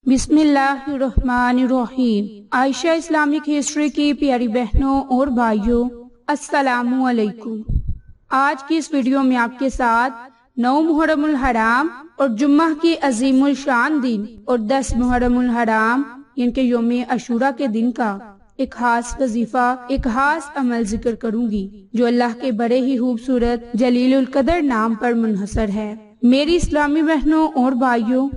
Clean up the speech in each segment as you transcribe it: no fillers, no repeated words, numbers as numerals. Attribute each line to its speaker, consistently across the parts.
Speaker 1: बिस्मिल्लाहिर्रहमानिर्रहीम। Ayesha Islamic history की प्यारी बहनों और भाइयों, अस्सलामु अलैकुम। आज की इस वीडियो में आपके साथ 9 मुहर्रमुल हराम और जुम्मा के अजीमुल शान दिन और 10 मुहर्रमुल हराम इनके यौम अशूरा के दिन का एक खास वजीफा, एक खास अमल जिक्र करूंगी जो अल्लाह के बड़े ही खूबसूरत जलीलुल कदर नाम पर मुनहसर है। मेरी इस्लामी बहनों और भाइयों,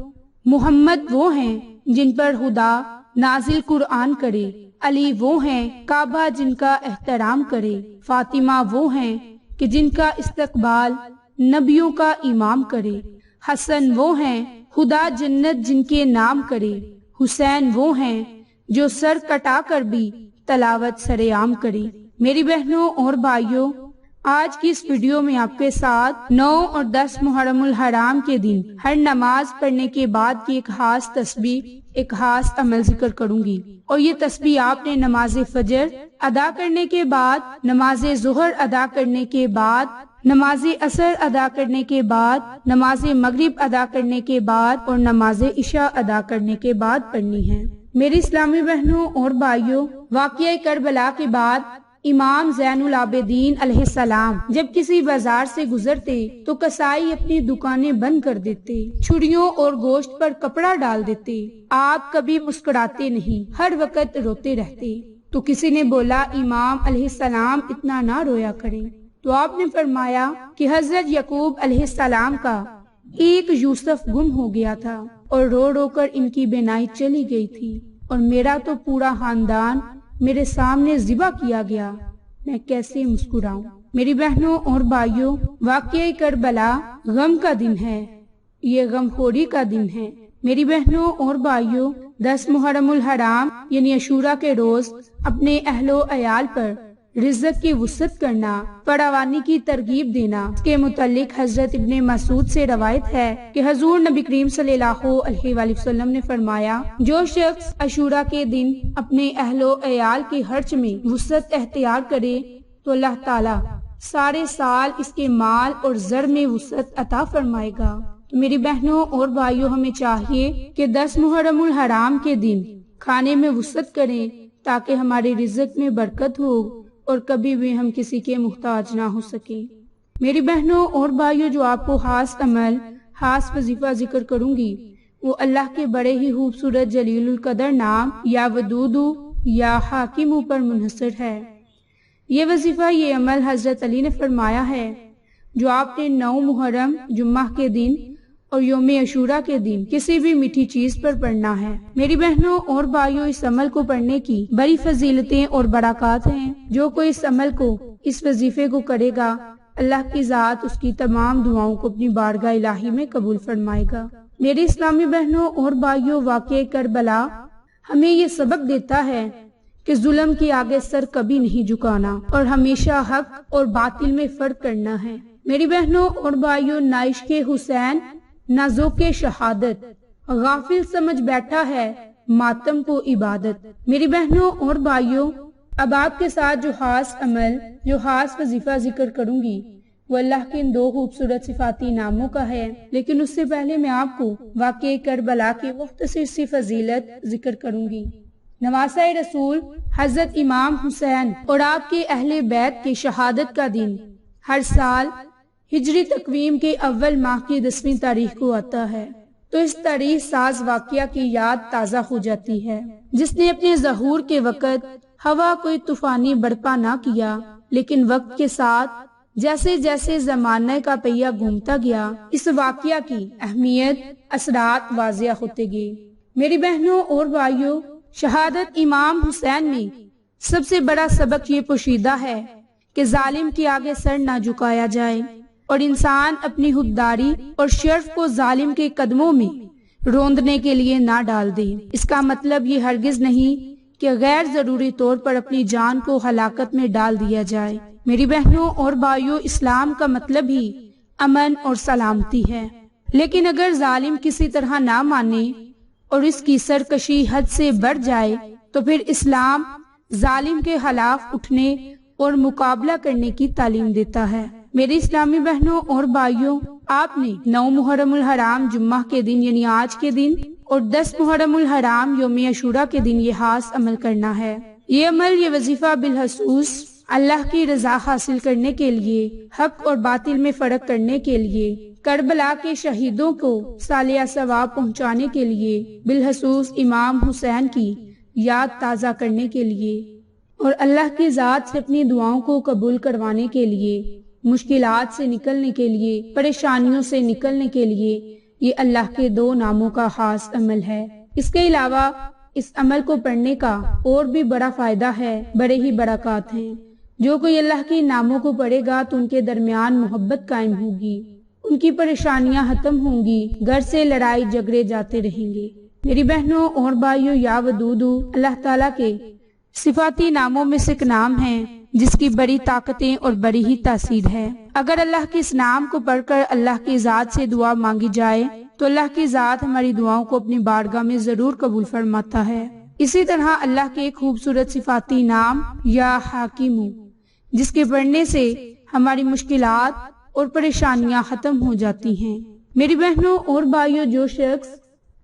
Speaker 1: मोहम्मद वो हैं जिन पर खुदा नाजिल कुरान करे, अली वो हैं काबा जिनका एहतराम करे, फातिमा वो हैं कि जिनका इस्तकबाल नबियों का इमाम करे, हसन वो हैं खुदा जन्नत जिनके नाम करे, हुसैन वो हैं जो सर कटा कर भी तलावत सरेआम करे। मेरी बहनों और भाइयों, आज की इस वीडियो में आपके साथ 9 और 10 मुहर्रमुल हराम के दिन हर नमाज पढ़ने के बाद की एक खास तस्बीह, एक खास अमल जिक्र करूंगी। और ये तस्बीह आपने नमाज फजर अदा करने के बाद, नमाज ज़ुहर अदा करने के बाद, नमाज असर अदा करने के बाद, नमाज मगरिब अदा करने के बाद और नमाज इशा अदा करने के बाद पढ़नी है। मेरी इस्लामी बहनों और भाइयों, वाक़या करबला के बाद इमाम ज़ैनुल आबिदीन अलैहिस्सलाम जब किसी बाजार से गुजरते तो कसाई अपनी दुकानें बंद कर देते, छुरियों और गोश्त पर कपड़ा डाल देते। आप कभी मुस्कुराते नहीं, हर वक्त रोते रहते। तो किसी ने बोला, इमाम अलैहिस्सलाम इतना ना रोया करें। तो आपने फरमाया कि हजरत यकूब अलैहिस्सलाम का एक यूसुफ गुम हो गया था और रो रो कर इनकी बेनाई चली गई थी और मेरा तो पूरा खानदान मेरे सामने ज़िबा किया गया, मैं कैसे मुस्कुराऊं। मेरी बहनों और भाइयों, वाक़या करबला गम का दिन है, ये गमखोरी का दिन है। मेरी बहनों और भाइयों, 10 मुहर्रमुल हराम यानी अशूरा के रोज अपने अहलो अयाल पर रिज़्क़ की वुसअत करना, फरावानी की तरगीब देना। इसके मुतालिक हजरत इब्ने मसूद से रवायत है कि हुज़ूर नबी करीम सल्लल्लाहु अलैहि वसल्लम ने फरमाया, जो शख्स अशूरा के दिन अपने अहलो अयाल के खर्च में वुसअत एख्तियार करे तो अल्लाह ताला सारे साल इसके माल और ज़र में वुसअत अता फरमाएगा। तो मेरी बहनों और भाइयों, हमें चाहिए कि 10 मुहर्रमुल हराम के दिन खाने में वुसअत करें ताकि हमारे रिज़्क़ में बरकत हो और कभी भी हम किसी के मुहताज ना हो सके। मेरी बहनों और भाइयों, जो आपको खास अमल, खास वजीफा जिक्र करूंगी वो अल्लाह के बड़े ही खूबसूरत जलीलुल कदर नाम या वदूदु या हाकिमु पर मुनहसर है। ये वजीफा, ये अमल हजरत अली ने फरमाया है जो आपने 9 मुहर्रम जुम्मा के दिन और यौम अशूरा के दिन किसी भी मीठी चीज पर पढ़ना है। मेरी बहनों और भाइयों, इस अमल को पढ़ने की बड़ी फजीलतें और बरकत हैं। जो कोई इस अमल को, इस वजीफे को करेगा, अल्लाह की जात उसकी तमाम दुआओं को अपनी बारगाह इलाही में कबूल फरमाएगा। मेरी इस्लामी बहनों और भाइयों, वाक़या करबला हमें ये सबक देता है कि जुल्म के आगे सर कभी नहीं झुकाना और हमेशा हक और बातिल में फर्क करना है। मेरी बहनों और भाइयों, नाइश के हुसैन नाज़ोके शहादत गाफिल समझ बैठा है मातम को इबादत। मेरी बहनों और भाइयों, अब आपके साथ जो खास अमल, जो खास वजीफा जिक्र करूंगी वो अल्लाह के इन 2 खूबसूरत सिफाती नामों का है। लेकिन उससे पहले मैं आपको वाक़या करबला की मुख्तसर सी फजीलत जिक्र करूंगी। नवासा रसूल हजरत इमाम हुसैन और आपके अहले बैत की शहादत का दिन हर साल हिजरी तकवीम के अव्वल माह की 10वीं तारीख को आता है। तो इस तारीख साज वाक़या की याद ताज़ा हो जाती है जिसने अपने ज़हूर के वक़्त हवा कोई तूफानी बर्पा ना किया, लेकिन वक्त के साथ जैसे जैसे ज़माने का पहिया घूमता गया, इस वाक़या की अहमियत, असरात वाज़िया होते गए। मेरी बहनों और भाइयों, शहादत इमाम हुसैन में सबसे बड़ा सबक ये पोशीदा है कि जालिम के आगे सर ना झुकाया जाए और इंसान अपनी खुददारी और शर्फ को जालिम के कदमों में रोंदने के लिए ना डाल दे। इसका मतलब ये हरगिज नहीं कि गैर जरूरी तौर पर अपनी जान को हलाकत में डाल दिया जाए। मेरी बहनों और भाइयों, इस्लाम का मतलब ही अमन और सलामती है। लेकिन अगर जालिम किसी तरह ना माने और इसकी सरकशी हद से बढ़ जाए तो फिर इस्लाम जालिम के खिलाफ उठने और मुकाबला करने की तालीम देता है। میری اسلامی بہنوں اور بھائیوں، آپ نے 9 محرم الحرام جمعہ کے دن یعنی آج کے دن اور 10 محرم الحرام یوم عاشوراء کے دن یہ خاص عمل کرنا ہے۔ یہ عمل، یہ وظیفہ بالخصوص اللہ کی رضا حاصل کرنے کے لیے، حق اور باطل میں فرق کرنے کے لیے، کربلا کے شہیدوں کو صالح ثواب پہنچانے کے لیے، بالخصوص امام حسین کی یاد تازہ کرنے کے لیے اور اللہ کی ذات سے اپنی دعاؤں کو قبول کروانے کے لیے، مشکلات سے نکلنے کے لیے، پریشانیوں سے نکلنے کے لیے، یہ اللہ کے 2 ناموں کا خاص عمل ہے۔ اس کے علاوہ اس عمل کو پڑھنے کا اور بھی بڑا فائدہ ہے، بڑے ہی برکات ہیں۔ جو کوئی اللہ کے ناموں کو پڑھے گا تو ان کے درمیان محبت قائم ہوگی، ان کی پریشانیاں ختم ہوں گی، گھر سے لڑائی جھگڑے جاتے رہیں گے۔ میری بہنوں اور بھائیوں، یا ودود اللہ تعالیٰ کے صفاتی ناموں میں سے ایک نام ہے جس کی بڑی طاقتیں اور بڑی ہی تاثیر ہے۔ اگر اللہ کے اس نام کو پڑھ کر اللہ کی ذات سے دعا مانگی جائے تو اللہ کی ذات ہماری دعاؤں کو اپنی بارگاہ میں ضرور قبول فرماتا ہے۔ اسی طرح اللہ کے ایک خوبصورت صفاتی نام یا حاکم، جس کے پڑھنے سے ہماری مشکلات اور پریشانیاں ختم ہو جاتی ہیں۔ میری بہنوں اور بھائیوں، جو شخص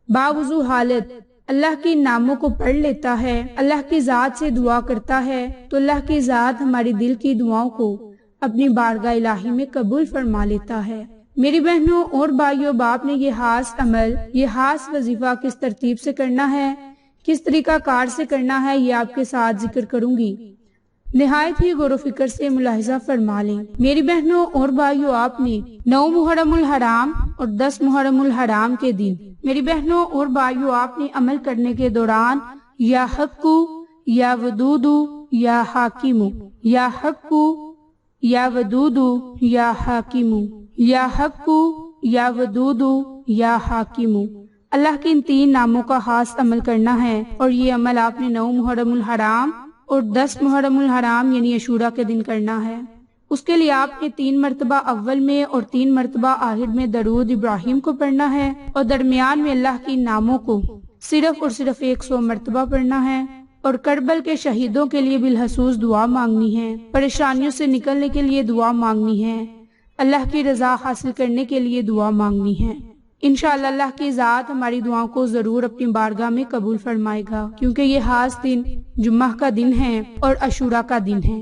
Speaker 1: باوضو حالت اللہ کے ناموں کو پڑھ لیتا ہے، اللہ کی ذات سے دعا کرتا ہے، تو اللہ کی ذات ہماری دل کی دعاؤں کو اپنی بارگاہ الہی میں قبول فرما لیتا ہے۔ میری بہنوں اور بھائیوں، آپ نے یہ خاص عمل، یہ خاص وظیفہ کس ترتیب سے کرنا ہے، کس طریقہ کار سے کرنا ہے، یہ آپ کے ساتھ ذکر کروں گی۔ نہایت ہی غور و فکر سے ملاحظہ فرما لیں۔ میری بہنوں اور بھائیوں، آپ نے 9 محرم الحرام اور 10 محرم الحرام کے دن، میری بہنوں اور بھائیوں، آپ نے عمل کرنے کے دوران یا حق، یا ودود، یا حاکم، یا حق، یا ودود، یا حاکم، یا حق، یا ودود، یا حاکم، اللہ کے ان 3 ناموں کا خاص عمل کرنا ہے۔ اور یہ عمل آپ نے 9 محرم الحرام اور 10 محرم الحرام یعنی عاشوراء کے دن کرنا ہے۔ اس کے لیے آپ نے 3 مرتبہ اول میں اور 3 مرتبہ آخر میں درود ابراہیم کو پڑھنا ہے، اور درمیان میں اللہ کے ناموں کو صرف اور صرف 100 مرتبہ پڑھنا ہے، اور کربل کے شہیدوں کے لیے بالخصوص دعا مانگنی ہے، پریشانیوں سے نکلنے کے لیے دعا مانگنی ہے، اللہ کی رضا حاصل کرنے کے لیے دعا مانگنی ہے۔ انشاءاللہ اللہ کی ذات ہماری دعاؤں کو ضرور اپنی بارگاہ میں قبول فرمائے گا، کیونکہ یہ خاص دن جمعہ کا دن ہے اور عاشوراء کا دن ہے۔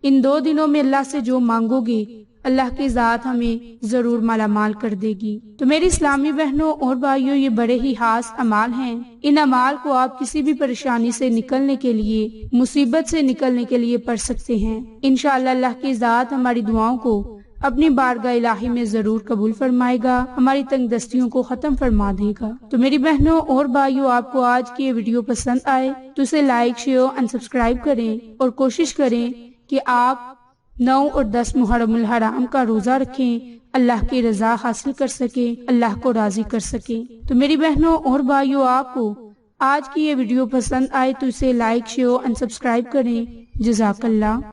Speaker 1: ان 2 دنوں میں اللہ سے جو مانگو گے، اللہ کی ذات ہمیں ضرور مالا مال کر دے گی۔ تو میری اسلامی بہنوں اور بھائیوں، یہ بڑے ہی خاص اعمال ہیں۔ ان اعمال کو آپ کسی بھی پریشانی سے نکلنے کے لیے، مصیبت سے نکلنے کے لیے پڑھ سکتے ہیں۔ انشاءاللہ اللہ کی ذات ہماری دعاؤں کو اپنی بارگاہ الہی میں ضرور قبول فرمائے گا، ہماری تنگ دستیوں کو ختم فرما دے گا۔ تو میری بہنوں اور بھائیوں، آپ کو آج کی یہ ویڈیو پسند آئے تو اسے لائک، شیئر اور سبسکرائب کریں، اور کوشش کریں کہ آپ 9 اور 10 محرم الحرام کا روزہ رکھیں، اللہ کی رضا حاصل کر سکیں، اللہ کو راضی کر سکیں۔ تو میری بہنوں اور بھائیوں، آپ کو آج کی یہ ویڈیو پسند آئے تو اسے لائک، شیئر اور سبسکرائب کریں۔ جزاک اللہ۔